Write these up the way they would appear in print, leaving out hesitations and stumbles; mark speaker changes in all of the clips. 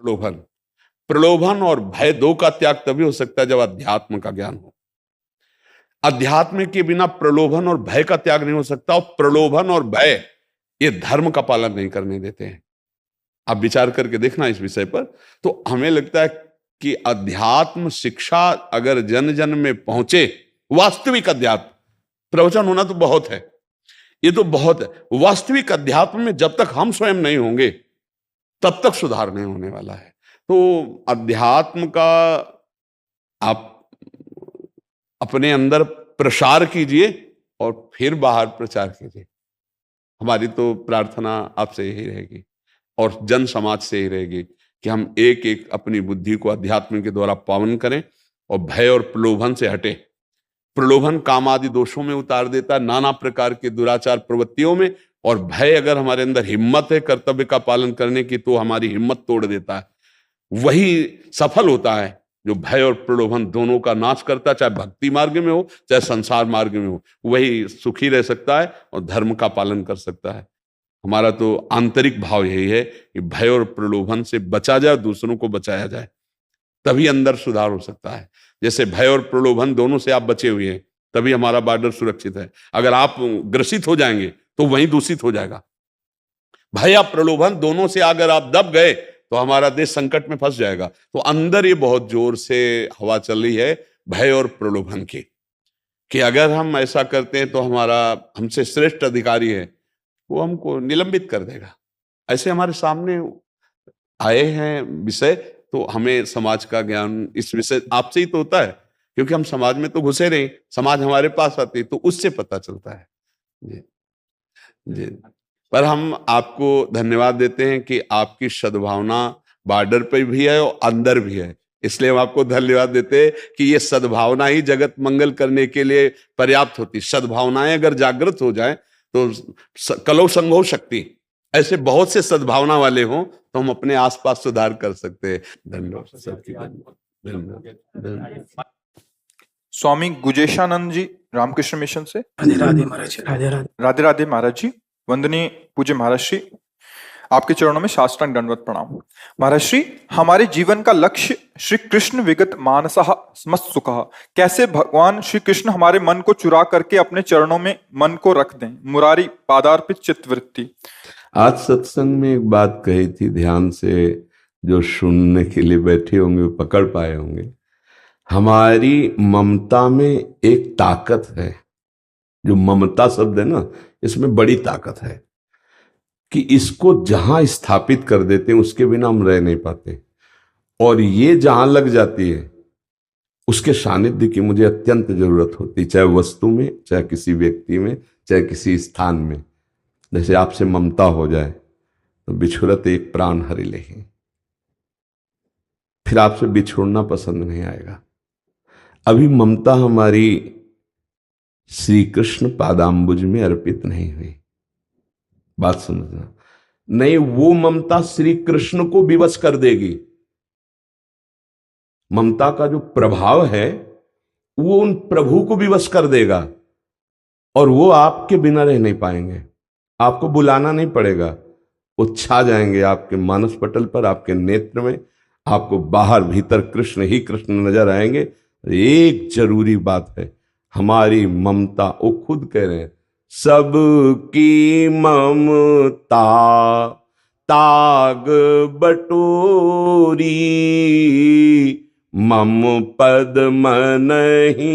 Speaker 1: प्रलोभन। प्रलोभन और भय दो का त्याग तभी हो सकता है जब अध्यात्म का ज्ञान हो। अध्यात्म के बिना प्रलोभन और भय का त्याग नहीं हो सकता, और प्रलोभन और भय ये धर्म का पालन नहीं करने देते हैं। आप विचार करके देखना इस विषय पर, तो हमें लगता है कि अध्यात्म शिक्षा अगर जन जन में पहुंचे, वास्तविक अध्यात्म, प्रवचन होना तो बहुत है, ये तो बहुत है, वास्तविक अध्यात्म में जब तक हम स्वयं नहीं होंगे तब तक सुधार नहीं होने वाला है। तो अध्यात्म का आप अपने अंदर प्रसार कीजिए और फिर बाहर प्रचार कीजिए। हमारी तो प्रार्थना आपसे यही रहेगी और जन समाज से ही रहेगी कि हम एक एक अपनी बुद्धि को अध्यात्म के द्वारा पावन करें और भय और प्रलोभन से हटे। प्रलोभन काम आदि दोषों में उतार देता है, नाना प्रकार के दुराचार प्रवृत्तियों में, और भय अगर हमारे अंदर हिम्मत है कर्तव्य का पालन करने की तो हमारी हिम्मत तोड़ देता है। वही सफल होता है जो भय और प्रलोभन दोनों का नाश करता है, चाहे भक्ति मार्ग में हो चाहे संसार मार्ग में हो, वही सुखी रह सकता है और धर्म का पालन कर सकता है। हमारा तो आंतरिक भाव यही है कि भय और प्रलोभन से बचा जाए, दूसरों को बचाया जाए, तभी अंदर सुधार हो सकता है। जैसे भय और प्रलोभन दोनों से आप बचे हुए हैं तभी हमारा बॉर्डर सुरक्षित है। अगर आप ग्रसित हो जाएंगे तो वहीं दूषित हो जाएगा। भय या प्रलोभन दोनों से अगर आप दब गए तो हमारा देश संकट में फंस जाएगा। तो अंदर ये बहुत जोर से हवा चल रही है भय और प्रलोभन की, कि अगर हम ऐसा करते हैं तो हमारा हमसे श्रेष्ठ अधिकारी है वो हमको निलंबित कर देगा। ऐसे हमारे सामने आए हैं विषय, तो हमें समाज का ज्ञान इस विषय आपसे ही तो होता है, क्योंकि हम समाज में तो घुसे रहे, समाज हमारे पास आती तो उससे पता चलता है जी जी। पर हम आपको धन्यवाद देते हैं कि आपकी सद्भावना बॉर्डर पर भी है और अंदर भी है, इसलिए हम आपको धन्यवाद देते हैं कि ये सद्भावना ही जगत मंगल करने के लिए पर्याप्त होती। सद्भावनाएं अगर जागृत हो जाए तो कलौ संघो शक्ति, ऐसे बहुत से सद्भावना वाले हों तो हम अपने आसपास सुधार कर सकते हैं। धन्यवाद सबकी, धन्यवाद।
Speaker 2: स्वामी गुजेशानंद जी रामकृष्ण मिशन से।
Speaker 3: राधे राधे महाराज।
Speaker 2: राधे राधे महाराज जी। वंदनीय पूज्य महाराज श्री, आपके चरणों में साष्टांग दंडवत प्रणाम। महाराज श्री, हमारे जीवन का लक्ष्य श्री कृष्ण विगत मानसः स्मत्सुखः, कैसे भगवान श्री कृष्ण हमारे मन को चुरा करके अपने चरणों में मन को रख दें। मुरारी पादार्पित चित्तवृत्ति।
Speaker 4: आज सत्संग में एक बात कही थी, ध्यान से जो सुनने के लिए बैठे होंगे वो पकड़ पाए होंगे। हमारी ममता में एक ताकत है, जो ममता शब्द है ना, इसमें बड़ी ताकत है कि इसको जहां स्थापित कर देते हैं उसके बिना हम रह नहीं पाते, और ये जहां लग जाती है उसके सानिध्य की मुझे अत्यंत जरूरत होती, चाहे वस्तु में, चाहे किसी व्यक्ति में, चाहे किसी स्थान में। जैसे आपसे ममता हो जाए तो बिछुरत एक प्राण हरि लेहि, फिर आपसे बिछुड़ना पसंद नहीं आएगा। अभी ममता हमारी श्री कृष्ण पादाम्बुज में अर्पित नहीं हुई, बात समझना। नहीं, वो ममता श्री कृष्ण को विवश कर देगी। ममता का जो प्रभाव है वो उन प्रभु को विवश कर देगा, और वो आपके बिना रह नहीं पाएंगे। आपको बुलाना नहीं पड़ेगा, वो छा जाएंगे आपके मानस पटल पर, आपके नेत्र में। आपको बाहर भीतर कृष्ण ही कृष्ण नजर आएंगे। एक जरूरी बात है, हमारी ममता, वो खुद कह रहे हैं, सबकी ममता ताग बटोरी, मम पद मनहि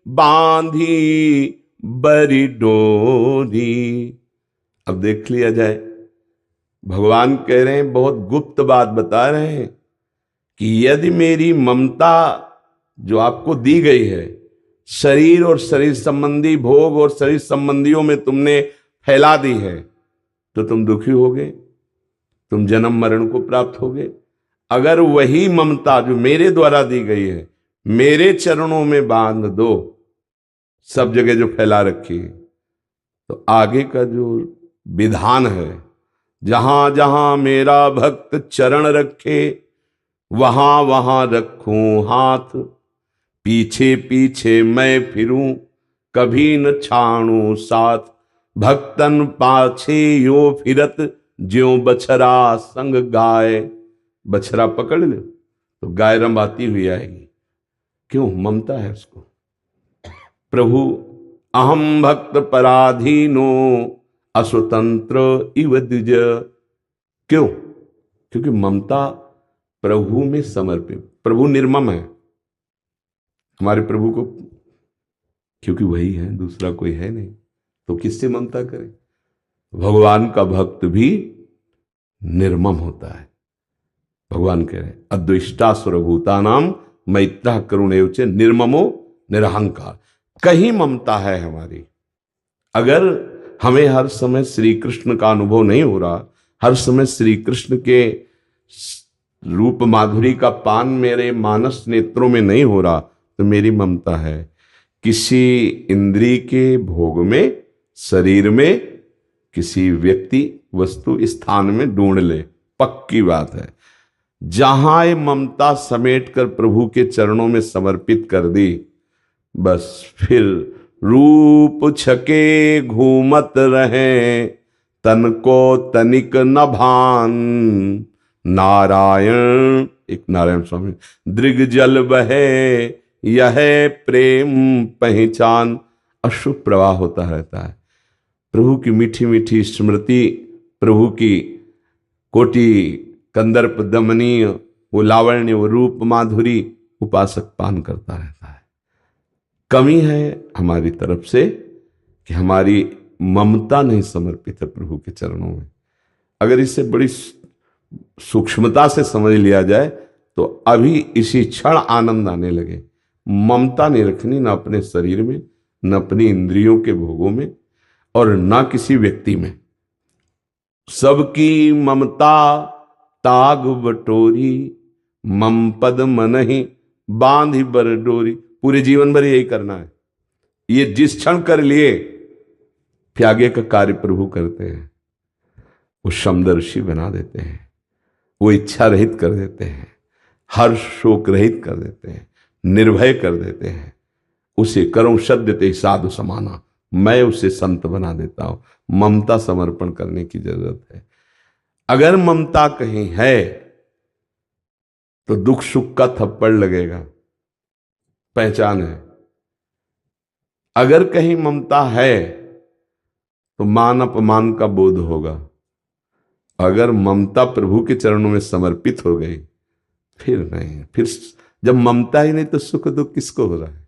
Speaker 4: बांधी बरी डोरी। अब देख लिया जाए, भगवान कह रहे हैं, बहुत गुप्त बात बता रहे हैं कि यदि मेरी ममता जो आपको दी गई है, शरीर और शरीर संबंधी भोग और शरीर संबंधियों में तुमने फैला दी है, तो तुम दुखी होगे, तुम जन्म मरण को प्राप्त होगे। अगर वही ममता जो मेरे द्वारा दी गई है मेरे चरणों में बांध दो, सब जगह जो फैला रखी है, तो आगे का जो विधान है, जहां जहां मेरा भक्त चरण रखे वहां वहां रखूं हाथ, पीछे पीछे मैं फिरूं कभी न छाणू साथ, भक्तन पाछे यो फिरत ज्यों बछरा संग गाय, बछड़ा पकड़ लो तो गाय रंभाती हुई आएगी। क्यों? ममता है उसको। प्रभु अहम भक्त पराधीनो अस्वतंत्र इव द्विज। क्यों? क्योंकि ममता प्रभु में समर्पित। प्रभु निर्मम है हमारे प्रभु को, क्योंकि वही है, दूसरा कोई है नहीं, तो किससे ममता करे? भगवान का भक्त भी निर्मम होता है। भगवान कह रहे अद्वेष्टा सर्वभूतानां मैत्रः करुणैव च निर्ममो निरहंकार। कहीं ममता है हमारी। अगर हमें हर समय श्री कृष्ण का अनुभव नहीं हो रहा, हर समय श्री कृष्ण के रूप माधुरी का पान मेरे मानस नेत्रों में नहीं हो रहा, तो मेरी ममता है। किसी इंद्रिय के भोग में, शरीर में, किसी व्यक्ति, वस्तु, स्थान में ढूंढ ले, पक्की बात है। जहां ये ममता समेट कर प्रभु के चरणों में समर्पित कर दी, बस फिर रूप छके घूमत रहे, तन को तनिक न भान। नारायण, एक नारायण स्वामी, दृग जल बहे यह प्रेम पहचान। अश्रु प्रवाह होता रहता है। प्रभु की मीठी मीठी स्मृति, प्रभु की कोटि कंदर्प दमनीय वो लावण्य, वो रूप माधुरी उपासक पान करता रहता है। कमी है हमारी तरफ से कि हमारी ममता नहीं समर्पित है प्रभु के चरणों में। अगर इसे बड़ी सूक्ष्मता से समझ लिया जाए तो अभी इसी क्षण आनंद आने लगे। ममता नहीं रखनी, ना अपने शरीर में, न अपनी इंद्रियों के भोगों में, और ना किसी व्यक्ति में। सबकी ममता ताग बटोरी, मम पद मनहि बांधि बर डोरी। पूरे जीवन भर यही करना है। ये जिस क्षण कर लिए, फिर आगे का कार्य प्रभु करते हैं। वो समदर्शी बना देते हैं, वो इच्छा रहित कर देते हैं, हर शोक रहित कर देते हैं, निर्भय कर देते हैं। उसे करो सद्यते साधु समाना, मैं उसे संत बना देता हूं। ममता समर्पण करने की जरूरत है। अगर ममता कहीं है तो दुख सुख का थप्पड़ लगेगा, पहचान है। अगर कहीं ममता है तो मान अपमान का बोध होगा। अगर ममता प्रभु के चरणों में समर्पित हो गई, फिर नहीं। फिर जब ममता ही नहीं तो सुख दुख किसको हो रहा है?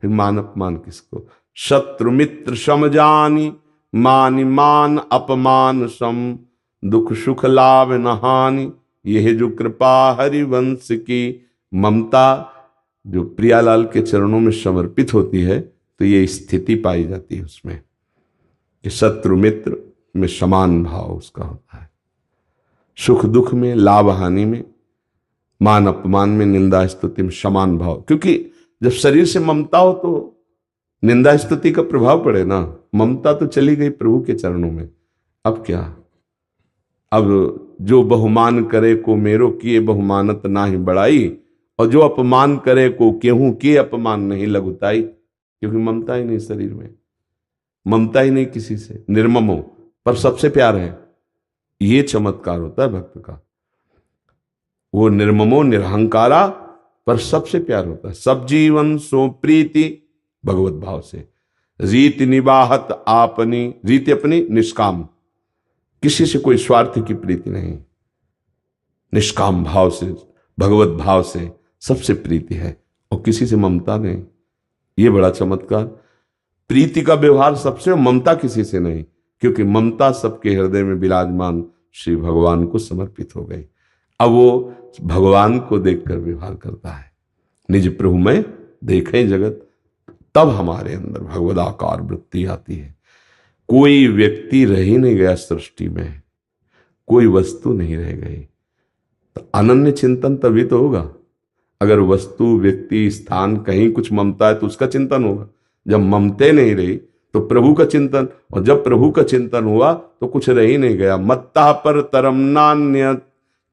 Speaker 4: फिर मान अपमान किसको? शत्रु मित्र समजानी, मान मान अपमान सम, दुख सुख लाभ न हानि, यह जो कृपा हरिवंश की। ममता जो प्रियालाल के चरणों में समर्पित होती है तो ये स्थिति पाई जाती है उसमें कि शत्रु मित्र में समान भाव उसका होता है। सुख दुख में, लाभ हानि में, मान अपमान में, निंदा स्तुति में समान भाव। क्योंकि जब शरीर से ममता हो तो निंदा स्तुति का प्रभाव पड़े ना। ममता तो चली गई प्रभु के चरणों में, अब क्या? अब जो बहुमान करे को मेरो किए बहुमानत ना ही बढ़ाई, और जो अपमान करे को केहू किए अपमान नहीं लघुताई। क्योंकि ममता ही नहीं शरीर में, ममता ही नहीं किसी से, निर्मम हो पर सबसे प्यार है। ये चमत्कार होता है भक्त का। वो निर्ममो निरहंकारा पर सबसे प्यार होता है। सब जीवन सो प्रीति भगवत भाव से, रीति निबाहत आपनी, रीति अपनी निष्काम, किसी से कोई स्वार्थ की प्रीति नहीं, निष्काम भाव से, भगवत भाव से सबसे प्रीति है, और किसी से ममता नहीं। ये बड़ा चमत्कार। प्रीति का व्यवहार सबसे, ममता किसी से नहीं, क्योंकि ममता सबके हृदय में विराजमान श्री भगवान को समर्पित हो गई। अब वो भगवान को देखकर व्यवहार करता है। निज प्रभु में देखे जगत, तब हमारे अंदर भगवदाकार वृत्ति आती है। कोई व्यक्ति रह ही नहीं गया सृष्टि में, कोई वस्तु नहीं रह गई, तो अनन्य चिंतन तभी तो होगा। अगर वस्तु, व्यक्ति, स्थान, कहीं कुछ ममता है तो उसका चिंतन होगा। जब ममते नहीं रही तो प्रभु का चिंतन, और जब प्रभु का चिंतन हुआ तो कुछ रह ही नहीं गया। मत्ता पर तरम नान्य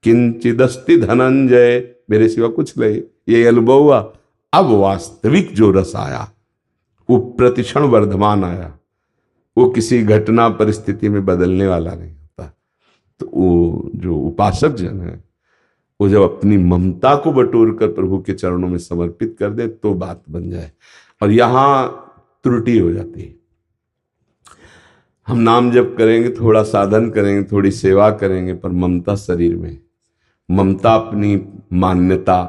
Speaker 4: किंचिदस्ति धनंजय, मेरे सिवा कुछ नहीं। ये अनुभव हुआ। अब वास्तविक जो रस आया वो प्रतिक्षण वर्धमान आया, वो किसी घटना परिस्थिति में बदलने वाला नहीं होता। तो वो जो उपासक जन है वो जब अपनी ममता को बटोर कर प्रभु के चरणों में समर्पित कर दे तो बात बन जाए। और यहां त्रुटि हो जाती है। हम नाम जप करेंगे, थोड़ा साधन करेंगे, थोड़ी सेवा करेंगे, पर ममता शरीर में, ममता अपनी मान्यता,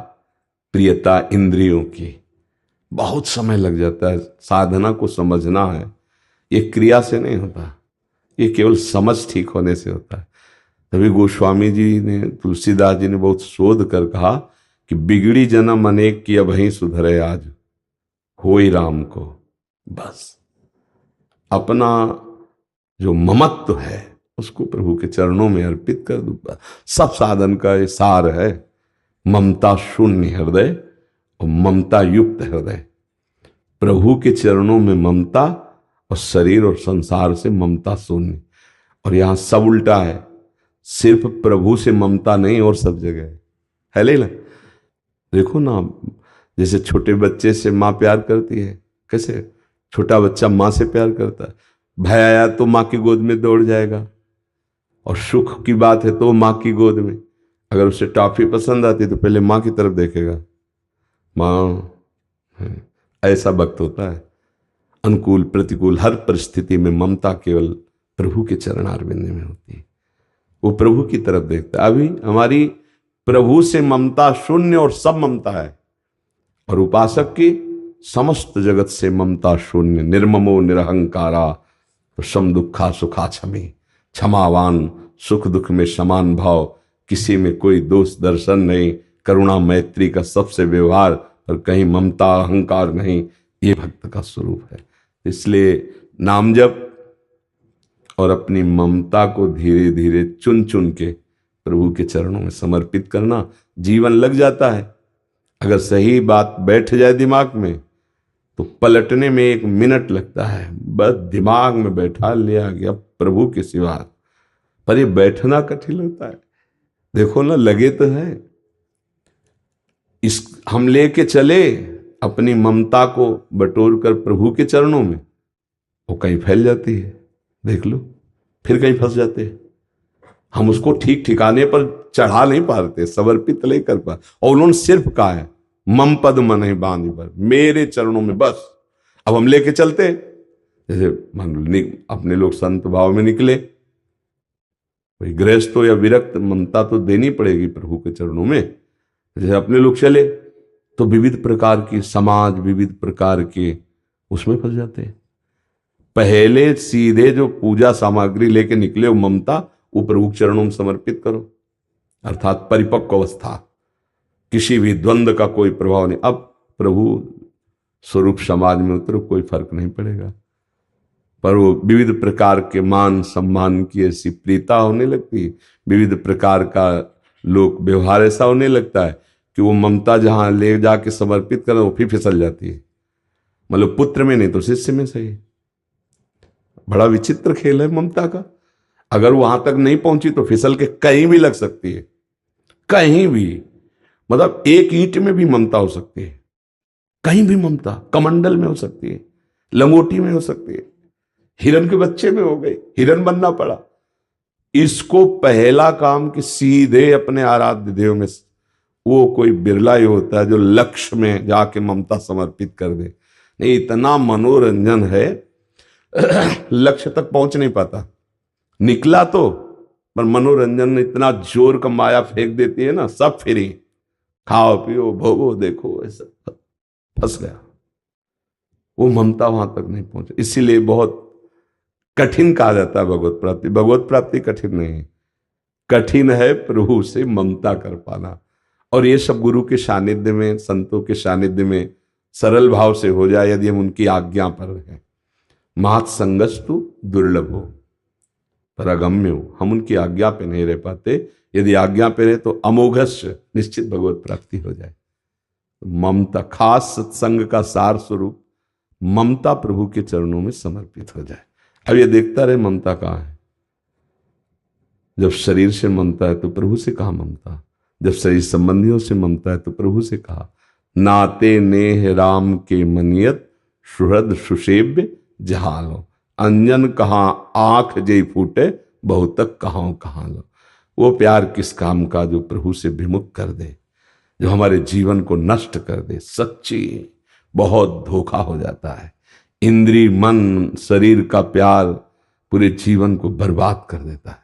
Speaker 4: प्रियता इंद्रियों की, बहुत समय लग जाता है। साधना को समझना है, ये क्रिया से नहीं होता, ये केवल समझ ठीक होने से होता है। तभी गोस्वामी जी ने, तुलसीदास जी ने बहुत शोध कर कहा कि बिगड़ी जन्म अनेक की अबहीं सुधरे आज, होई राम को। बस अपना जो ममत्व है उसको प्रभु के चरणों में अर्पित कर दूंगा। सब साधन का ये सार है, ममता शून्य हृदय और ममता युक्त हृदय। प्रभु के चरणों में ममता और शरीर और संसार से ममता शून्य। और यहां सब उल्टा है, सिर्फ प्रभु से ममता नहीं और सब जगह है लेला। देखो ना, जैसे छोटे बच्चे से माँ प्यार करती है, कैसे छोटा बच्चा माँ से प्यार करता है। भय आया तो माँ की गोद में दौड़ जाएगा, और सुख की बात है तो माँ की गोद में। अगर उसे टॉफी पसंद आती तो पहले माँ की तरफ देखेगा, माँ। ऐसा वक्त होता है, अनुकूल प्रतिकूल हर परिस्थिति में ममता केवल प्रभु के चरणारविंद में होती है। वो प्रभु की तरफ देखता है। अभी हमारी प्रभु से ममता शून्य और सब ममता है, और उपासक की समस्त जगत से ममता शून्य। निर्ममो निरहंकारा तो सम दुखा सुखा क्षमी, क्षमावान सुख दुख में समान भाव, किसी में कोई दोष दर्शन नहीं, करुणा मैत्री का सबसे व्यवहार, और कहीं ममता अहंकार नहीं। ये भक्त का स्वरूप है। इसलिए नाम जप और अपनी ममता को धीरे धीरे चुन चुन के प्रभु के चरणों में समर्पित करना, जीवन लग जाता है। अगर सही बात बैठ जाए दिमाग में तो पलटने में 1 मिनट लगता है। बस दिमाग में बैठा लिया गया प्रभु के सिवा। पर ये बैठना कठिन होता है। देखो ना, लगे तो है, इस हम लेके चले अपनी ममता को बटोर कर प्रभु के चरणों में, वो कहीं फैल जाती है, देख लो, फिर कहीं फंस जाते हैं। हम उसको ठीक ठिकाने पर चढ़ा नहीं पाते, समर्पित नहीं कर पा। और उन्होंने सिर्फ कहा है, मम पद मन ही बांधी पर, मेरे चरणों में बस। अब हम लेके चलते, जैसे मान लो अपने लोग संत भाव में निकले, कोई गृहस्थ हो या विरक्त, ममता तो देनी पड़ेगी प्रभु के चरणों में। जैसे अपने लोग चले तो विविध प्रकार की समाज, विविध प्रकार के उसमें फंस जाते हैं। पहले सीधे जो पूजा सामग्री लेके निकले हो ममता, वो प्रभु के चरणों में समर्पित करो, अर्थात परिपक्व अवस्था, किसी भी द्वंद्व का कोई प्रभाव नहीं। अब प्रभु स्वरूप समाज में उतरो, कोई फर्क नहीं पड़ेगा। पर वो विविध प्रकार के मान सम्मान की ऐसी प्रीता होने लगती है, विविध प्रकार का लोक व्यवहार ऐसा होने लगता है कि वो ममता जहां ले जाके समर्पित करें वो फिर फिसल जाती है। मतलब पुत्र में नहीं तो शिष्य में सही। बड़ा विचित्र खेल है ममता का। अगर वहां तक नहीं पहुंची तो फिसल के कहीं भी लग सकती है, कहीं भी। मतलब एक ईंट में भी ममता हो सकती है, कहीं भी ममता, कमंडल में हो सकती है, लंगोटी में हो सकती है, हिरन के बच्चे में हो गई, हिरन बनना पड़ा। इसको पहला काम कि सीधे अपने आराध्य देव में, वो कोई बिरला ही होता है जो लक्ष्य में जाके ममता समर्पित कर दे। नहीं, इतना मनोरंजन है, लक्ष्य तक पहुंच नहीं पाता। निकला तो, पर मनोरंजन इतना जोर का माया फेंक देती है ना, सब फ्री, खाओ पियो भोगो देखो, ऐसा फंस गया। वो ममता वहां तक नहीं पहुंचे। इसीलिए बहुत कठिन कहा जाता है भगवत प्राप्ति। भगवत प्राप्ति कठिन नहीं है, कठिन है प्रभु से ममता कर पाना। और ये सब गुरु के सानिध्य में, संतों के सानिध्य में सरल भाव से हो जाए, यदि हम उनकी आज्ञा पर रहें। महत् संगस्तु दुर्लभ हो पर अगम्य हो। हम उनकी आज्ञा पे नहीं रह पाते। यदि आज्ञा पे रहे तो अमोघस्य निश्चित भगवत प्राप्ति हो जाए। ममता, खास सत्संग का सार स्वरूप ममता प्रभु के चरणों में समर्पित हो जाए। अब ये देखता रहे ममता कहाँ है। जब शरीर से ममता है तो प्रभु से कहा ममता, जब शरीर संबंधियों से ममता है तो प्रभु से कहा। नाते नेह राम के मनियत सुहृद सुसेव्य जहालो, अंजन कहाँ आंख जय फूटे बहुतक कहाँ कहाँ लो। वो प्यार किस काम का जो प्रभु से विमुख कर दे, जो हमारे जीवन को नष्ट कर दे। सच्ची बहुत धोखा हो जाता है। इंद्री मन शरीर का प्यार पूरे जीवन को बर्बाद कर देता है।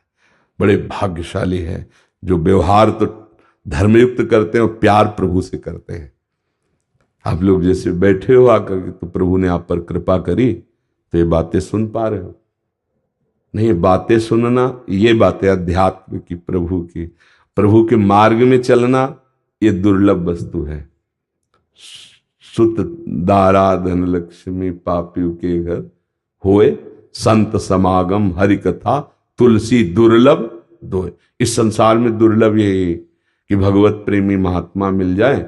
Speaker 4: बड़े भाग्यशाली है जो व्यवहार तो धर्मयुक्त करते हैं और प्यार प्रभु से करते हैं। आप लोग जैसे बैठे हो आकर के, तो प्रभु ने आप पर कृपा करी तो ये बातें सुन पा रहे हो। नहीं, बातें सुनना ये बातें अध्यात्म की, प्रभु के मार्ग में चलना ये दुर्लभ वस्तु है। सुत दारा धन लक्ष्मी पापियों के घर होए, संत समागम हरि कथा तुलसी दुर्लभ दोए। इस संसार में दुर्लभ ये कि भगवत प्रेमी महात्मा मिल जाए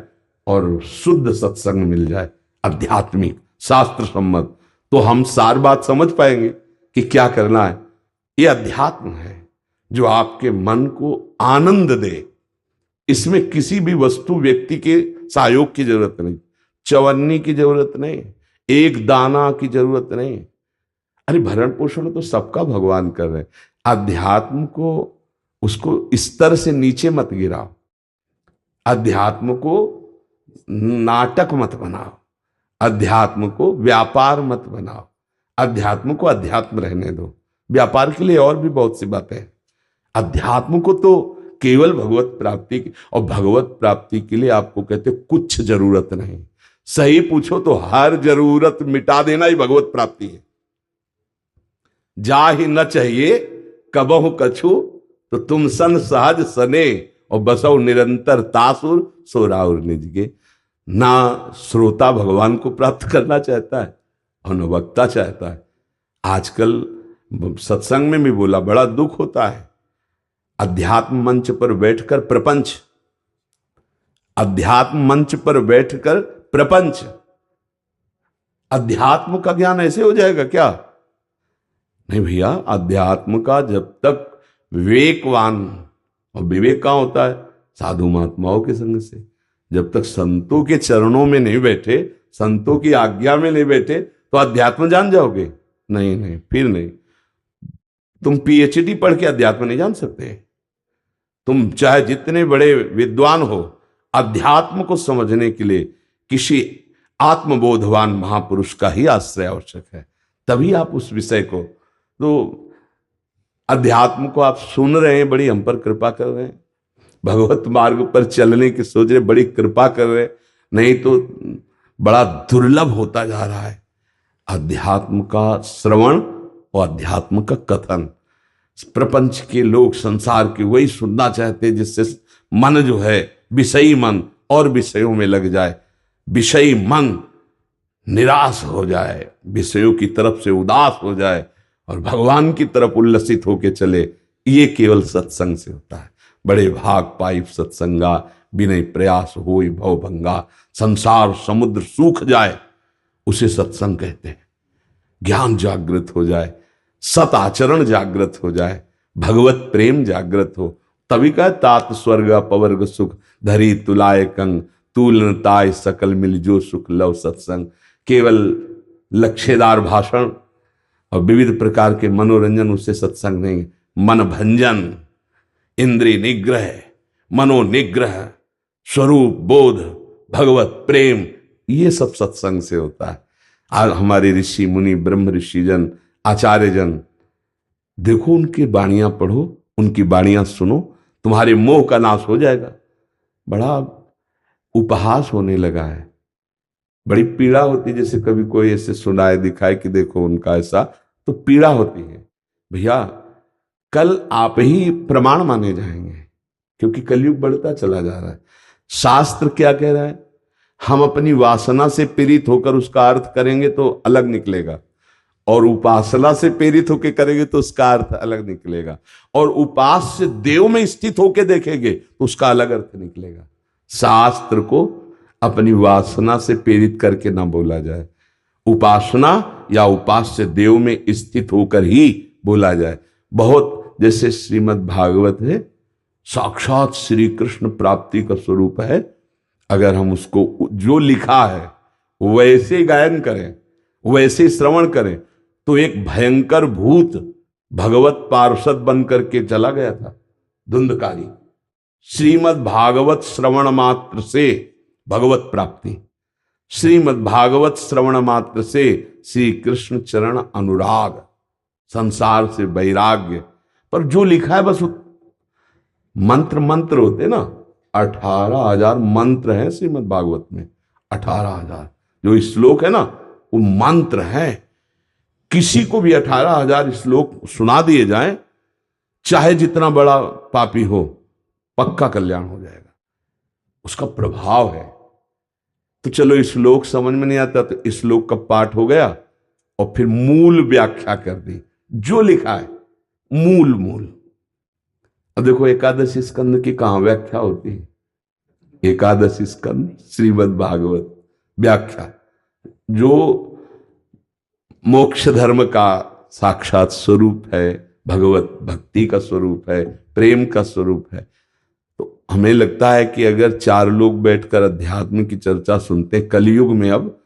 Speaker 4: और शुद्ध सत्संग मिल जाए, आध्यात्मिक शास्त्र सम्मत, तो हम सार बात समझ पाएंगे कि क्या करना है। ये अध्यात्म है जो आपके मन को आनंद दे। इसमें किसी भी वस्तु व्यक्ति के सहयोग की जरूरत नहीं, चवन्नी की जरूरत नहीं, एक दाना की जरूरत नहीं। अरे भरण पोषण तो सबका भगवान कर रहे हैं। अध्यात्म को, उसको स्तर से नीचे मत गिराओ। अध्यात्म को नाटक मत बनाओ, अध्यात्म को व्यापार मत बनाओ। अध्यात्म को अध्यात्म रहने दो। व्यापार के लिए और भी बहुत सी बातें हैं। अध्यात्म को तो केवल भगवत प्राप्ति की, और भगवत प्राप्ति के लिए आपको कहते कुछ जरूरत नहीं। सही पूछो तो हर जरूरत मिटा देना ही भगवत प्राप्ति है। जा ही न चाहिए कबहु कछु, तो तुम सन सहज सने, और बसो निरंतर तासुर सोराउर निजगे। ना श्रोता भगवान को प्राप्त करना चाहता है और न वक्ता चाहता है। आजकल सत्संग में भी बोला, बड़ा दुख होता है। अध्यात्म मंच पर बैठकर प्रपंच, अध्यात्म मंच पर बैठकर प्रपंच। अध्यात्म का ज्ञान ऐसे हो जाएगा क्या? नहीं भैया, अध्यात्म का जब तक विवेकवान, और विवेक कहां होता है? साधु महात्माओं के संग से। जब तक संतों के चरणों में नहीं बैठे, संतों की आज्ञा में नहीं बैठे, तो अध्यात्म जान जाओगे? नहीं नहीं, फिर नहीं। तुम पीएचडी पढ़ के अध्यात्म नहीं जान सकते। तुम चाहे जितने बड़े विद्वान हो, अध्यात्म को समझने के लिए किसी आत्मबोधवान महापुरुष का ही आश्रय आवश्यक है। तभी आप उस विषय को, तो अध्यात्म को आप सुन रहे हैं, बड़ी हम पर कृपा कर रहे हैं। भगवत मार्ग पर चलने की सोच रहे, बड़ी कृपा कर रहे हैं। नहीं तो बड़ा दुर्लभ होता जा रहा है अध्यात्म का श्रवण और अध्यात्म का कथन। प्रपंच के लोग, संसार के, वही सुनना चाहते हैं जिससे मन जो है विषयी मन और विषयों में लग जाए, विषयी मन निराश हो जाए, विषयों की तरफ से उदास हो जाए और भगवान की तरफ उल्लसित होके चले। ये केवल सत्संग से होता है। बड़े भाग पाई सत्संगा, बिनय प्रयास होई भव भंगा। संसार समुद्र सूख जाए, उसे सत्संग कहते हैं। ज्ञान जागृत हो जाए, सत आचरण जागृत हो जाए, भगवत प्रेम जागृत हो, तभी कह तात स्वर्ग पवर्ग सुख धरी तुलाय कंग तूलनताय सकल मिल जो सुख लव सत्संग। केवल लक्ष्यदार भाषण और विविध प्रकार के मनोरंजन उससे सत्संग नहीं। मन भंजन, इंद्रिय निग्रह, मनोनिग्रह, स्वरूप बोध, भगवत प्रेम, ये सब सत्संग से होता है। आज हमारे ऋषि मुनि, ब्रह्म ऋषिजन, आचार्यजन, देखो उनकी वाणियां पढ़ो, उनकी वाणियां सुनो, तुम्हारे मोह का नाश हो जाएगा। बड़ा उपहास होने लगा है, बड़ी पीड़ा होती है। जैसे कभी कोई ऐसे सुनाए दिखाए कि देखो उनका ऐसा, तो पीड़ा होती है। भैया कल आप ही प्रमाण माने जाएंगे, क्योंकि कलयुग बढ़ता चला जा रहा है। शास्त्र क्या कह रहा है? हम अपनी वासना से प्रेरित होकर उसका अर्थ करेंगे तो अलग निकलेगा, और उपासना से प्रेरित होकर करेंगे तो उसका अर्थ अलग निकलेगा, और उपास्य देव में स्थित होकर देखेंगे तो उसका अलग अर्थ निकलेगा। शास्त्र को अपनी वासना से प्रेरित करके ना बोला जाए, उपासना या उपास्य देव में स्थित होकर ही बोला जाए। बहुत जैसे श्रीमद् भागवत है, साक्षात श्री कृष्ण प्राप्ति का स्वरूप है। अगर हम उसको जो लिखा है वैसे गायन करें, वैसे श्रवण करें, तो एक भयंकर भूत भगवत पार्षद बन करके चला गया था। धुंधकारी। श्रीमद् भागवत श्रवण मात्र से भगवत प्राप्ति, श्रीमद् भागवत श्रवण मात्र से श्री कृष्ण चरण अनुराग, संसार से वैराग्य। पर जो लिखा है बस मंत्र होते ना, 18,000 मंत्र हैं श्रीमद् भागवत में। 18,000 जो श्लोक है ना वो मंत्र है। किसी को भी 18,000 श्लोक सुना दिए जाएं, चाहे जितना बड़ा पापी हो, पक्का कल्याण हो जाएगा। उसका प्रभाव है। तो चलो श्लोक समझ में नहीं आता तो श्लोक का पाठ हो गया और फिर मूल व्याख्या कर दी, जो लिखा है मूल। अब देखो एकादशी स्कंद की कहां व्याख्या होती है? एकादशी स्कंद श्रीमद् भागवत व्याख्या, जो मोक्ष धर्म का साक्षात स्वरूप है, भगवत भक्ति का स्वरूप है, प्रेम का स्वरूप है। तो हमें लगता है कि अगर 4 लोग बैठकर अध्यात्म की चर्चा सुनते हैं कलयुग में अब,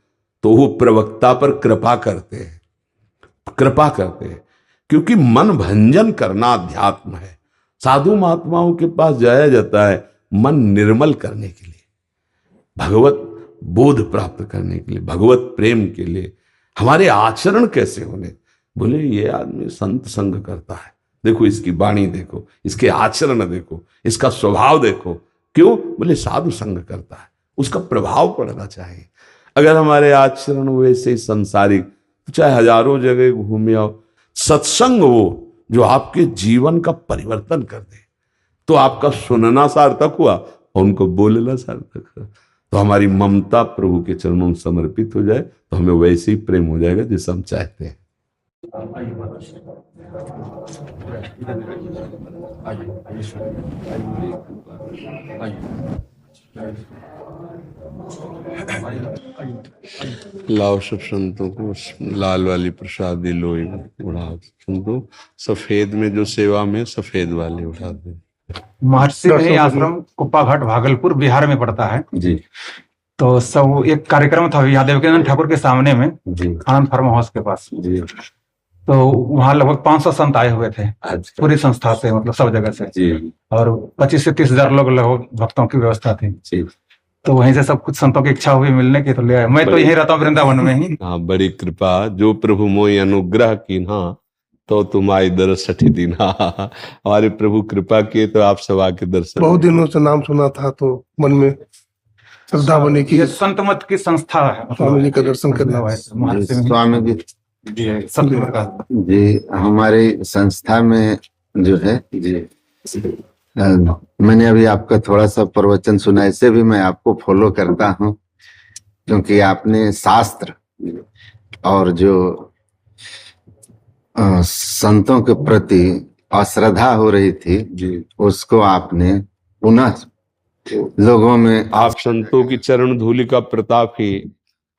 Speaker 4: तो वो प्रवक्ता पर कृपा करते हैं, क्योंकि मन भंजन करना अध्यात्म है। साधु महात्माओं के पास जाया जाता है मन निर्मल करने के लिए, भगवत बोध प्राप्त करने के लिए, भगवत प्रेम के लिए। हमारे आचरण कैसे होने? बोले ये आदमी संत संग करता है, देखो इसकी वाणी देखो, इसके आचरण देखो, इसका स्वभाव देखो। क्यों? बोले साधु संग करता है, उसका प्रभाव पड़ना चाहिए। अगर हमारे आचरण वैसे ही संसारिक, तो चाहे हजारों जगह घूमे आओ, सत्संग वो जो आपके जीवन का परिवर्तन कर दे, तो आपका सुनना सार्थक हुआ और उनको बोलना सार्थक हुआ। तो हमारी ममता प्रभु के चरणों में समर्पित हो जाए तो हमें वैसे ही प्रेम हो जाएगा जैसे हम चाहते हैं। लाओ सब संतों को लाल वाली प्रसादी लोई उड़ा, संतों सफेद में जो सेवा में सफेद वाली उठा दे।
Speaker 3: महर्षि में आश्रम कुप्पाघाट भागलपुर बिहार में पड़ता है
Speaker 4: जी।
Speaker 3: तो सब एक कार्यक्रम था यादव ठाकुर के सामने में जी, आनंद फार्म हाउस के पास जी। तो वहाँ लगभग 500 संत आए हुए थे पूरी संस्था से, मतलब सब जगह से जी। और 25 से 30 हजार लोग लगभग भक्तों की व्यवस्था थी जी। तो वहीं से सब कुछ संतों की इच्छा हुई मिलने की, तो ले आए। मैं तो यहीं रहता हूँ वृंदावन में ही।
Speaker 4: हाँ, बड़ी कृपा जो प्रभु मोहि अनुग्रह की ना, तो तुम आई दरस 60 दिन। हमारे प्रभु कृपा किए तो आप सब आके दर्शन।
Speaker 5: बहुत दिनों से नाम सुना था तो मन में श्रद्धा बनी की
Speaker 3: ये संत मत की संस्था है,
Speaker 5: स्वामी जी का दर्शन करना।
Speaker 6: स्वामी जी
Speaker 3: संत मत का
Speaker 6: जी, हमारी संस्था में जो है जी, मैंने अभी आपका थोड़ा सा प्रवचन सुना, इससे भी मैं आपको फॉलो करता हूँ, क्योंकि आपने शास्त्र और जो संतों के प्रति अश्रद्धा हो रही थी जी, उसको आपने पुनः लोगों में,
Speaker 4: आप संतों की चरण धूलि का प्रताप ही।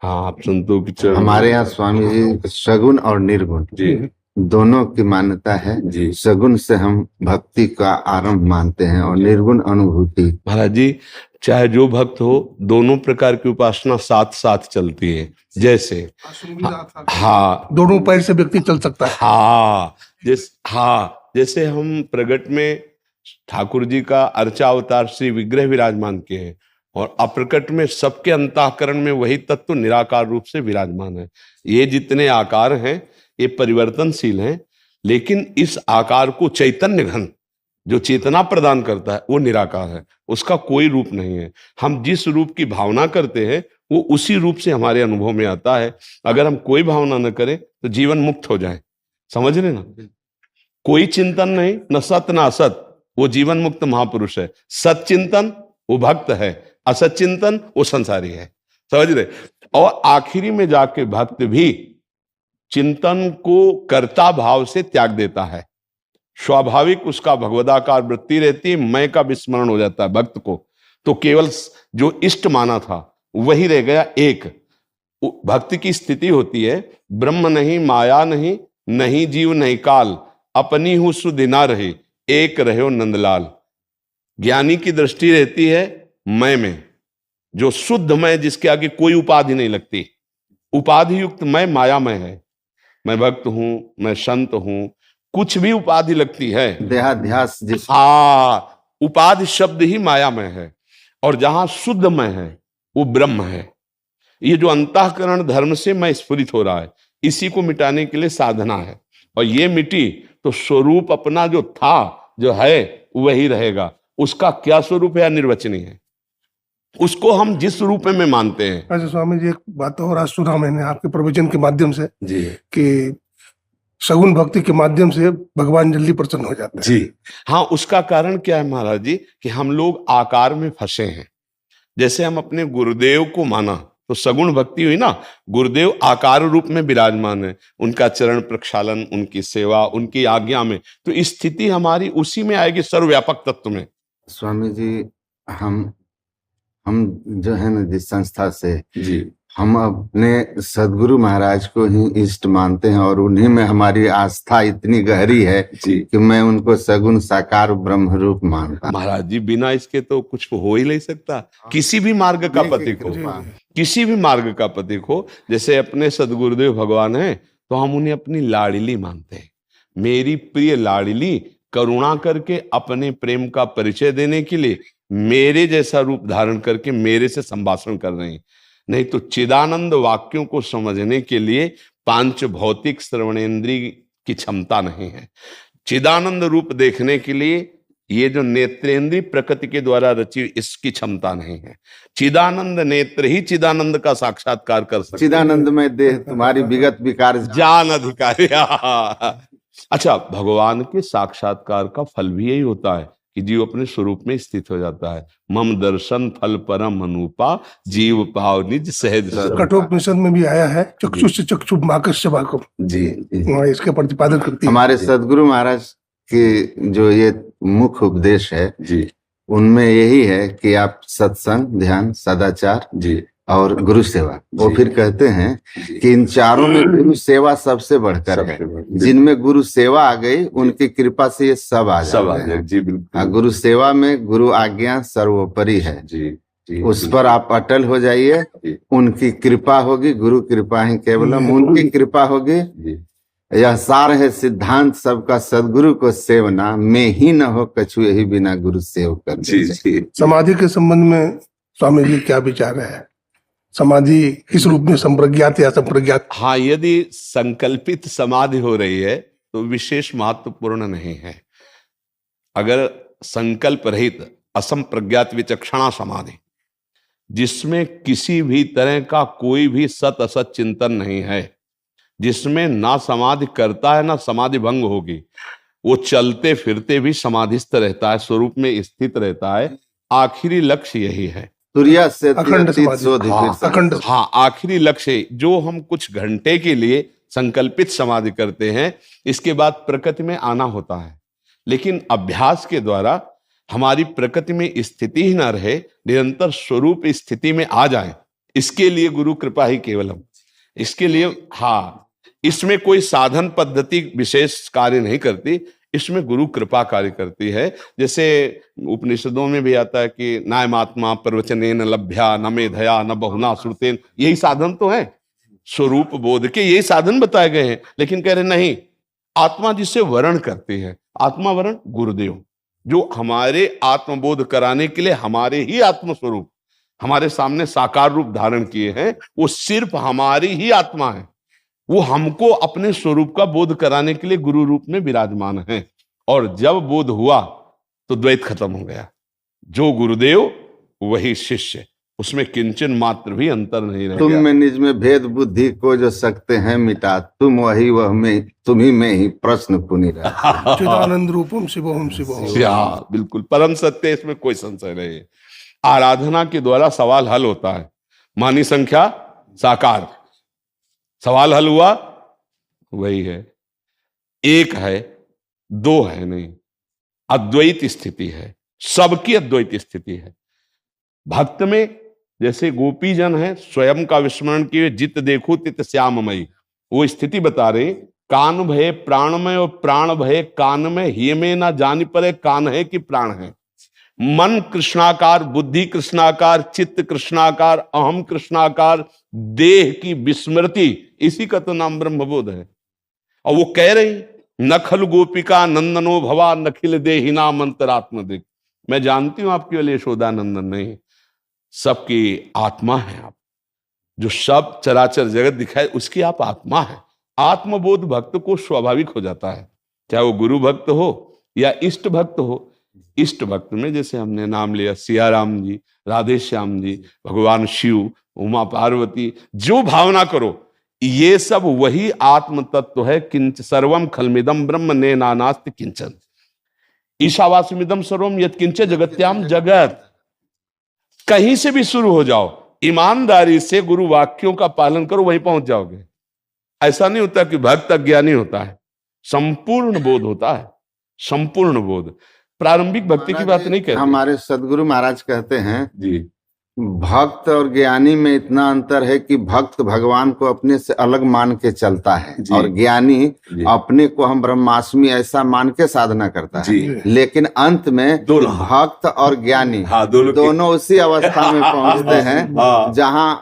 Speaker 4: हाँ, आप संतों की चरण।
Speaker 6: हमारे यहाँ स्वामी जी सगुण और निर्गुण जी दोनों की मान्यता है जी। सगुण से हम भक्ति का आरंभ मानते हैं और निर्गुण अनुभूति।
Speaker 4: महाराज जी, चाहे जो भक्त हो, दोनों प्रकार की उपासना साथ साथ चलती है। जैसे हाँ,
Speaker 5: दोनों पैर से व्यक्ति चल सकता है।
Speaker 4: हाँ, जैसे हम प्रगट में ठाकुर जी का अर्चा अवतार श्री विग्रह विराजमान किए हैं, और अप्रकट में सबके अंतःकरण में वही तत्व निराकार रूप से विराजमान है। ये जितने आकार हैं ये परिवर्तनशील हैं, लेकिन इस आकार को चैतन्य घन जो चेतना प्रदान करता है वो निराकार है, उसका कोई रूप नहीं है। हम जिस रूप की भावना करते हैं वो उसी रूप से हमारे अनुभव में आता है। अगर हम कोई भावना न करें तो जीवन मुक्त हो जाए, समझ रहे ना? कोई चिंतन नहीं, न सत न असत, वो जीवन मुक्त महापुरुष है। सच्चिंतन वो भक्त है, असत चिंतन वो संसारी है, समझ रहे? और आखिरी में जाके भक्त भी चिंतन को कर्ता भाव से त्याग देता है। स्वाभाविक उसका भगवदाकार वृत्ति रहती है, मैं का विस्मरण हो जाता है भक्त को। तो केवल जो इष्ट माना था वही रह गया एक। भक्ति की स्थिति होती है, ब्रह्म नहीं, माया नहीं, नहीं जीव नहीं काल, अपनी हूं सुध ना रहे, एक रहो नंदलाल। ज्ञानी की दृष्टि रहती है मैं में, जो शुद्ध मैं, जिसके आगे कोई उपाधि नहीं लगती। उपाधि युक्त मैं मायामय है। मैं भक्त हूं, मैं संत हूं,
Speaker 1: कुछ भी उपाधि लगती है,
Speaker 6: देहाध्यास जिस
Speaker 1: हाँ, उपाधि शब्द ही मायामय है, और जहां शुद्धमय है वो ब्रह्म है। ये जो अंतःकरण धर्म से मैं स्फुरित हो रहा है, इसी को मिटाने के लिए साधना है, और ये मिटी तो स्वरूप अपना जो था, जो है, वही रहेगा। उसका क्या स्वरूप है, अनिर्वचनीय है, उसको हम जिस रूप में मानते हैं।
Speaker 5: अच्छा स्वामी जी, एक बात और आज सुना मैंने आपके प्रवचन के माध्यम से
Speaker 1: जी
Speaker 5: कि सगुण भक्ति के माध्यम से भगवान जल्दी प्रसन्न हो जाते हैं।
Speaker 1: जी हाँ, उसका कारण क्या है महाराज जी, कि हम लोग आकार में फंसे हैं। जैसे हम अपने गुरुदेव को माना तो सगुण भक्ति हुई ना, गुरुदेव आकार रूप में विराजमान है, उनका चरण प्रक्षालन, उनकी सेवा, उनकी आज्ञा में, तो स्थिति हमारी उसी में आएगी, सर्वव्यापक तत्व में।
Speaker 6: स्वामी जी, हम जो है ना, जिस संस्था से
Speaker 1: जी
Speaker 6: हम अपने सदगुरु महाराज को ही इष्ट मानते हैं, और उन्हीं में हमारी आस्था इतनी गहरी है
Speaker 1: जी
Speaker 6: कि मैं उनको सगुण साकार ब्रह्म रूप मानता हूं।
Speaker 1: महाराज जी, बिना इसके तो कुछ हो ही नहीं सकता। किसी भी मार्ग का प्रतीक हो, किसी भी मार्ग का प्रतीक हो, जैसे अपने सदगुरुदेव भगवान हैं तो हम उन्हें अपनी लाडली मानते हैं। मेरी प्रिय लाडली करुणा करके अपने प्रेम का परिचय देने के लिए मेरे जैसा रूप धारण करके मेरे से संभाषण कर रहे हैं। नहीं तो चिदानंद वाक्यों को समझने के लिए पांच भौतिक श्रवणेन्द्रिय की क्षमता नहीं है। चिदानंद रूप देखने के लिए ये जो नेत्रेंद्रिय प्रकृति के द्वारा रची, इसकी क्षमता नहीं है। चिदानंद नेत्र ही चिदानंद का साक्षात्कार कर सकते।
Speaker 6: चिदानंद में देह तुम्हारी विगत विकार
Speaker 1: ज्ञान अधिकारी। अच्छा, भगवान के साक्षात्कार का फल भी यही होता है कि जीव अपने स्वरूप में स्थित हो जाता है। मम दर्शन फल परम अनुपा, जीव पाव निज सहज।
Speaker 5: कठोपनिषद में भी आया है, चक्षु से चक्षु माकस्य वाकम।
Speaker 6: जी
Speaker 5: वहाँ इसके प्रतिपादन करती है।
Speaker 6: हमारे सदगुरु महाराज के जो ये मुख्य उपदेश है
Speaker 1: जी,
Speaker 6: उनमें यही है कि आप सत्संग, ध्यान, सदाचार
Speaker 1: जी
Speaker 6: और गुरु सेवा, वो फिर कहते हैं कि इन चारों में गुरु सेवा सबसे बढ़कर है। जिनमें गुरु सेवा आ गई, उनकी कृपा से ये सब आ जाते हैं।
Speaker 1: जी बिल्कुल।
Speaker 6: गुरु सेवा में गुरु आज्ञा सर्वोपरि है।
Speaker 1: जी
Speaker 6: उस पर आप अटल हो जाइए, उनकी कृपा होगी, गुरु कृपा ही केवलम, उनकी कृपा होगी। यह सार है सिद्धांत सबका, सदगुरु को सेवना, में ही न हो कछु यही बिना गुरु सेव कर।
Speaker 5: समाधि के संबंध में स्वामी जी क्या विचार है? समाधि किस रूप में, संप्रज्ञात या संप्रज्ञात?
Speaker 1: हाँ, यदि संकल्पित समाधि हो रही है तो विशेष महत्वपूर्ण नहीं है। अगर संकल्प रहित असंप्रज्ञात विचक्षणा समाधि, जिसमें किसी भी तरह का कोई भी सत असत चिंतन नहीं है, जिसमें ना समाधि करता है ना समाधि भंग होगी, वो चलते फिरते भी समाधिस्थ रहता है, स्वरूप में स्थित रहता है। आखिरी लक्ष्य यही है,
Speaker 6: तुरिया से
Speaker 5: अखंड
Speaker 6: अतीत शोधि फिर
Speaker 1: हाँ,
Speaker 5: अखंड।
Speaker 1: हाँ, आखिरी लक्ष्य जो हम कुछ घंटे के लिए संकल्पित समाधि करते हैं, इसके बाद प्रकृति में आना होता है। लेकिन अभ्यास के द्वारा हमारी प्रकृति में स्थिति ही ना रहे, निरंतर स्वरूप स्थिति में आ जाए, इसके लिए गुरु कृपा ही केवलम। इसके लिए हाँ, इसमें कोई साधन पद्धति विशेष कार्य नहीं करती, इसमें गुरु कृपा कार्य करती है। जैसे उपनिषदों में भी आता है कि नायमात्मा प्रवचनेन लभ्या न मेधया न बहुना श्रुतेन, यही साधन तो है, स्वरूप बोध के यही साधन बताए गए हैं। लेकिन कह रहे नहीं, आत्मा जिससे वर्ण करती है, आत्मा वर्ण गुरुदेव, जो हमारे आत्मबोध कराने के लिए हमारे ही आत्मस्वरूप हमारे सामने साकार रूप धारण किए हैं, वो सिर्फ हमारी ही आत्मा है। वो हमको अपने स्वरूप का बोध कराने के लिए गुरु रूप में विराजमान है। और जब बोध हुआ तो द्वैत खत्म हो गया। जो गुरुदेव वही शिष्य, उसमें किंचन मात्र भी अंतर नहीं रह
Speaker 6: तुम
Speaker 1: गया।
Speaker 6: में निज में भेद बुद्धि को जो सकते हैं मिटा, तुम वही वह में, तुम्ही में ही प्रश्न पुनि रहा।
Speaker 5: चिदानंद रूपम शिवोहम शिवोहम।
Speaker 1: हाँ, बिल्कुल परम सत्य, इसमें कोई संशय नहीं है। आराधना के द्वारा सवाल हल होता है। मानी संख्या साकार, सवाल हल हुआ, वही है, एक है, दो है नहीं, अद्वैत स्थिति है, सबकी अद्वैत स्थिति है। भक्त में जैसे गोपी जन है, स्वयं का विस्मरण किए, जित देखो तित श्याममयी, वो स्थिति बता रहे, कान भय प्राणमय और प्राण भय कान में, हिय में ना जान पड़े कान है कि प्राण है। मन कृष्णाकार, बुद्धि कृष्णाकार, चित्त कृष्णाकार, अहम कृष्णाकार, देह की विस्मृति, इसी का तो नाम ब्रह्मबोध है। और वो कह रही न खल गोपिका नंदनो भवा नखिल देहिना मंतरात्मदिक। मैं जानती हूं आप केवल यशोदा नंदन नहीं, सबकी आत्मा है आप, जो सब चराचर जगत दिखाए उसकी आप आत्मा है। आत्मबोध भक्त को स्वाभाविक हो जाता है, चाहे वो गुरु भक्त हो या इष्ट भक्त हो। इष्ट भक्त में जैसे हमने नाम लिया सिया राम जी, राधे श्याम जी, भगवान शिव, उमा पार्वती, जो भावना करो ये सब वही आत्म तत्व है। किंच सर्वम खलमिदम ब्रह्म ने नानास्ति किंचन ईशावास्यमिदम सर्वम यत् किंच जगत्याम जगत। कहीं से भी शुरू हो जाओ, ईमानदारी से गुरु वाक्यों का पालन करो, वहीं पहुंच जाओगे। ऐसा नहीं होता कि भक्त अज्ञानी होता है, संपूर्ण बोध होता है, संपूर्ण बोध। प्रारंभिक भक्ति की बात नहीं कहते।
Speaker 6: हमारे सदगुरु महाराज कहते हैं
Speaker 1: जी,
Speaker 6: भक्त और ज्ञानी में इतना अंतर है कि भक्त भगवान को अपने से अलग मान के चलता है और ज्ञानी अपने को हम ब्रह्मास्मि ऐसा मान के साधना करता है। लेकिन अंत में भक्त और ज्ञानी दोनों उसी अवस्था में पहुंचते हैं जहां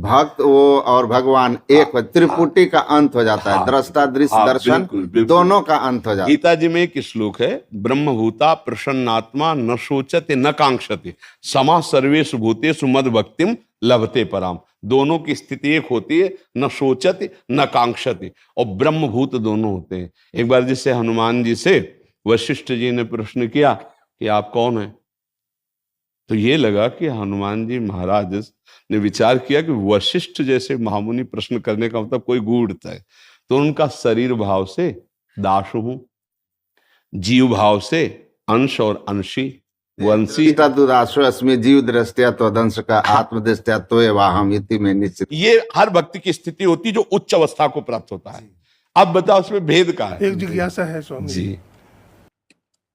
Speaker 6: भक्त वो और भगवान एक, त्रिपुटी का अंत हो जाता है। दृष्टा दृश्य दर्शन दोनों का अंत हो जाता है।
Speaker 1: गीता जी में एक श्लोक है, ब्रह्मभूता प्रसन्नात्मा न सोचते न कांक्षते समा सर्वेषु भूतेषु मद भक्तिम लभते पराम। दोनों की स्थिति एक होती है, न सोचते न कांक्षते, और ब्रह्मभूत दोनों होते हैं। एक बार जिससे हनुमान जी से वशिष्ठ जी ने प्रश्न किया कि आप कौन हैं, तो ये लगा कि हनुमान जी महाराज ने विचार किया कि वशिष्ठ जैसे महामुनि प्रश्न करने का मतलब कोई गूढ़ता है, तो उनका शरीर भाव से दास हूं, जीव भाव से अंश और अंशी वंशी,
Speaker 6: तदुदासोऽस्मि जीव दृष्टया तदंश का आत्मदृष्टया तोयवाहम इति में निश्चित।
Speaker 1: ये हर व्यक्ति की स्थिति होती है जो उच्च अवस्था को प्राप्त होता है। अब बताओ उसमें भेद का है।
Speaker 5: एक जिज्ञासा है स्वामी
Speaker 1: जी,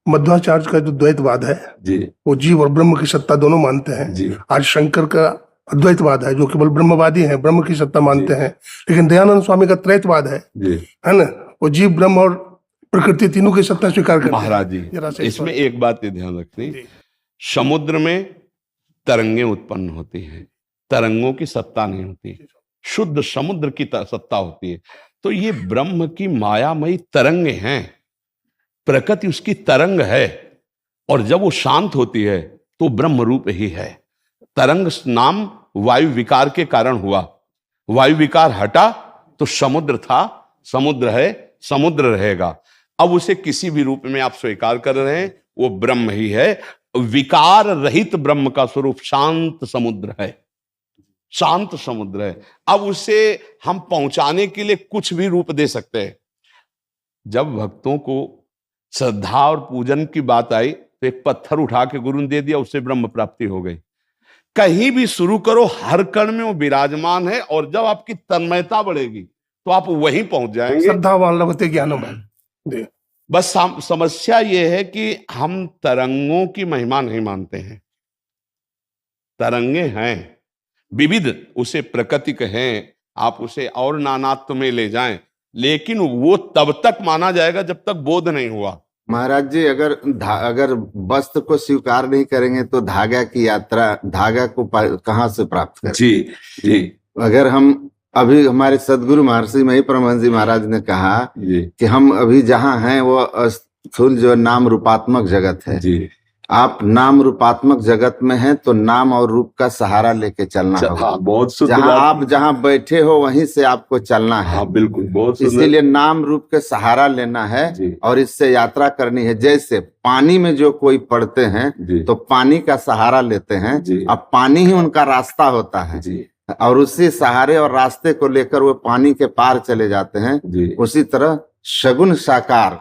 Speaker 5: मध्वाचार्य का जो द्वैतवाद है
Speaker 1: जी,
Speaker 5: वो जीव और ब्रह्म की सत्ता दोनों मानते हैं।
Speaker 1: जी।
Speaker 5: आज शंकर का अद्वैतवाद है जो केवल ब्रह्मवादी है, ब्रह्म की सत्ता मानते हैं। लेकिन दयानंद स्वामी का त्रैतवाद है ना, वो जीव ब्रह्म और प्रकृति तीनों की सत्ता स्वीकार करते हैं।
Speaker 1: महाराज जी, इसमें एक बात ये ध्यान रखनी, समुद्र में तरंगें उत्पन्न होती हैं, तरंगों की सत्ता नहीं होती, शुद्ध समुद्र की सत्ता होती है। तो ये ब्रह्म की मायामयी तरंगे हैं, प्रकृति उसकी तरंग है, और जब वो शांत होती है तो ब्रह्म रूप ही है। तरंग नाम वायु विकार के कारण हुआ, वायु विकार हटा तो समुद्र था, समुद्र है, समुद्र रहेगा। अब उसे किसी भी रूप में आप स्वीकार कर रहे हैं, वो ब्रह्म ही है। विकार रहित ब्रह्म का स्वरूप शांत समुद्र है, शांत समुद्र है। अब उसे हम पहुंचाने के लिए कुछ भी रूप दे सकते हैं। जब भक्तों को श्रद्धा और पूजन की बात आई तो एक पत्थर उठा के गुरु ने दे दिया, उससे ब्रह्म प्राप्ति हो गई। कहीं भी शुरू करो, हर कण में वो विराजमान है, और जब आपकी तन्मयता बढ़ेगी तो आप वहीं पहुंच जाएंगे।
Speaker 5: श्रद्धावान लभते ज्ञानवान।
Speaker 1: बस समस्या ये है कि हम तरंगों की महिमा नहीं मानते हैं। तरंगे हैं विविध, उसे प्रकृति कहें, आप उसे और नानात्व में ले जाएं, लेकिन वो तब तक माना जाएगा जब तक बोध नहीं हुआ।
Speaker 6: महाराज जी, अगर वस्त्र को स्वीकार नहीं करेंगे तो धागा की यात्रा, धागा को कहाँ से प्राप्त करें?
Speaker 1: जी जी।
Speaker 6: अगर हम अभी, हमारे सदगुरु महर्षि मही परमहंस जी महाराज ने कहा कि हम अभी जहाँ हैं वो स्थूल जो नाम रूपात्मक जगत है जी। आप नाम रूपात्मक जगत में हैं तो नाम और रूप का सहारा लेके चलना होगा।
Speaker 1: बहुत
Speaker 6: जहाँ आप जहाँ बैठे हो वहीं से आपको चलना है।
Speaker 1: बिल्कुल, बहुत
Speaker 6: इसीलिए नाम रूप के सहारा लेना है और इससे यात्रा करनी है। जैसे पानी में जो कोई पड़ते हैं तो पानी का सहारा लेते हैं, अब पानी ही उनका रास्ता होता है और उसी सहारे और रास्ते को लेकर वो पानी के पार चले जाते हैं। उसी तरह सगुण साकार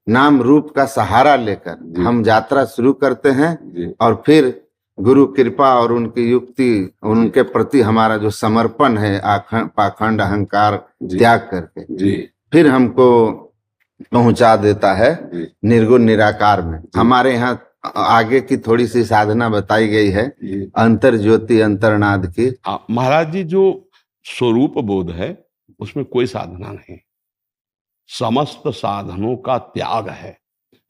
Speaker 6: नाम रूप का सहारा लेकर हम यात्रा शुरू करते हैं और फिर गुरु कृपा और उनकी युक्ति, उनके प्रति हमारा जो समर्पण है, पाखंड अहंकार त्याग करके फिर हमको पहुंचा देता है निर्गुण निराकार में। हमारे यहाँ आगे की थोड़ी सी साधना बताई गई है, अंतर ज्योति अंतर्नाद की।
Speaker 1: महाराज जी, जो स्वरूप बोध है उसमें कोई साधना नहीं, समस्त साधनों का त्याग है।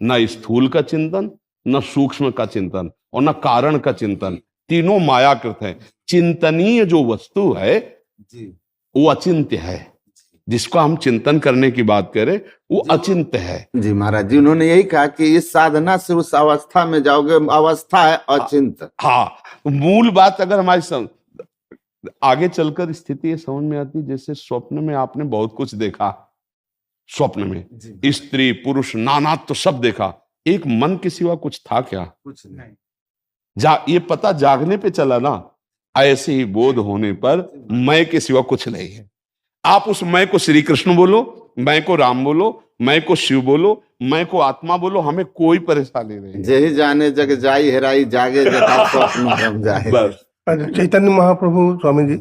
Speaker 1: न स्थूल का चिंतन, न सूक्ष्म का चिंतन और न कारण का चिंतन, तीनों मायाकृत है। चिंतनीय जो वस्तु है वो अचिंत्य है, जिसको हम चिंतन करने की बात करें वो अचिंत्य है।
Speaker 6: जी महाराज जी, उन्होंने यही कहा कि इस साधना से उस अवस्था में जाओगे, अवस्था है अचिंत।
Speaker 1: हाँ, मूल बात अगर हमारी आगे चलकर स्थिति ये समझ में आती, जैसे स्वप्न में आपने बहुत कुछ देखा, स्वप्न में स्त्री पुरुष नाना तो सब देखा, एक मन के सिवा कुछ था क्या?
Speaker 3: कुछ नहीं।
Speaker 1: ये पता जागने पे चला ना, ऐसे ही बोध होने पर मैं के सिवा कुछ नहीं है। आप उस मैं को श्री कृष्ण बोलो, मैं को राम बोलो, मैं को शिव बोलो, मैं को आत्मा बोलो, हमें कोई परेशानी नहीं है।
Speaker 6: जय जाने जग जाई हेराई, जागे जगा स्वप्न रम जाए।
Speaker 1: बस
Speaker 5: चैतन्य महाप्रभु स्वामी जी